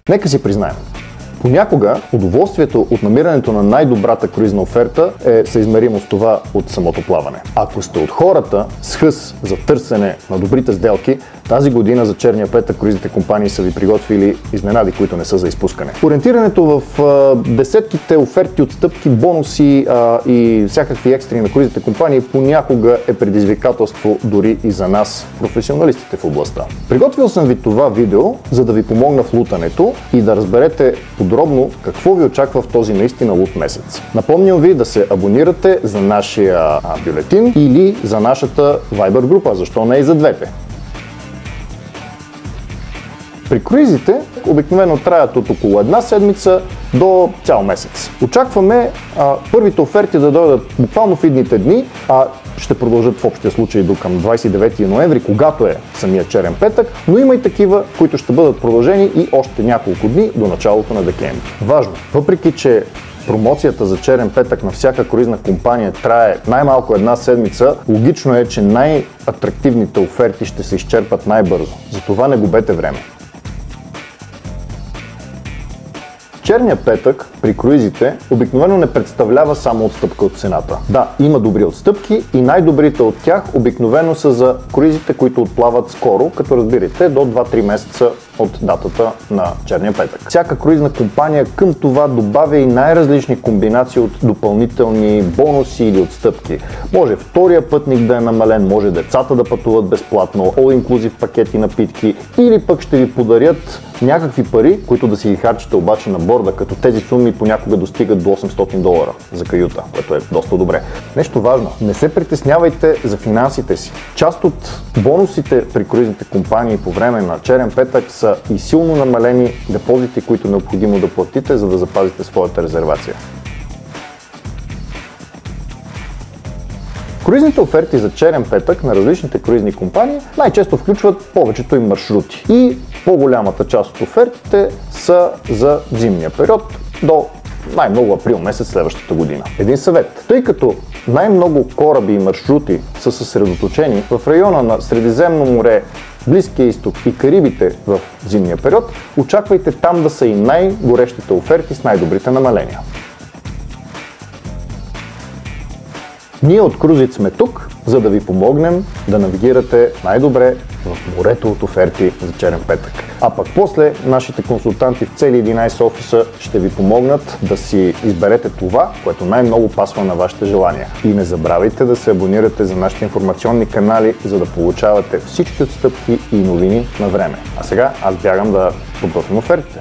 Нека си признаем. Понякога удоволствието от намирането на най-добрата круизна оферта е съизмеримо с това от самото плаване. Ако сте от хората с хъс за търсене на добрите сделки, тази година за черния петък круизните компании са ви приготвили изненади, които не са за изпускане. Ориентирането в десетките оферти, отстъпки, бонуси и всякакви екстри на круизните компании понякога е предизвикателство дори и за нас, професионалистите в областта. Приготвил съм ви това видео, за да ви помогна в лутането и да разберете подробно какво ви очаква в този наистина лут месец. Напомням ви да се абонирате за нашия бюлетин или за нашата Viber група, защо не и за двете. При круизите обикновено траят от около една седмица до цял месец. Очакваме първите оферти да дойдат буквално в идните дни, ще продължат в общия случай до към 29 ноември, когато е самия черен петък, но има и такива, които ще бъдат продължени и още няколко дни до началото на декември. Важно, въпреки че промоцията за черен петък на всяка круизна компания трае най-малко една седмица, логично е, че най-атрактивните оферти ще се изчерпат най-бързо. Затова не губете време. Черният петък при круизите обикновено не представлява само отстъпка от цената. Да, има добри отстъпки и най-добрите от тях обикновено са за круизите, които отплават скоро, като разбирате до 2-3 месеца от датата на черния петък. Всяка круизна компания към това добавя и най-различни комбинации от допълнителни бонуси или отстъпки. Може втория пътник да е намален, може децата да пътуват безплатно, all-inclusive пакети напитки или пък ще ви подарят някакви пари, които да си ги харчите обаче на борда, като тези суми понякога достигат до $800 за каюта, което е доста добре. Нещо важно, не се притеснявайте за финансите си. Част от бонусите при круизните компании по време на черен петък са и силно намалени депозити, които е необходимо да платите, за да запазите своята резервация. Круизните оферти за черен петък на различните круизни компании най-често включват повечето им маршрути и по-голямата част от офертите са за зимния период до най-много април месец следващата година. Един съвет, тъй като най-много кораби и маршрути са съсредоточени в района на Средиземно море, Близкия изток и Карибите в зимния период, очаквайте там да са и най-горещите оферти с най-добрите намаления. Ние от Cruise It сме тук, за да ви помогнем да навигирате най-добре в морето от оферти за черен петък. А пък после нашите консултанти в цели 11 офиса ще ви помогнат да си изберете това, което най-много пасва на вашите желания. И не забравяйте да се абонирате за нашите информационни канали, за да получавате всички отстъпки и новини на време. А сега аз бягам да подготвим офертите.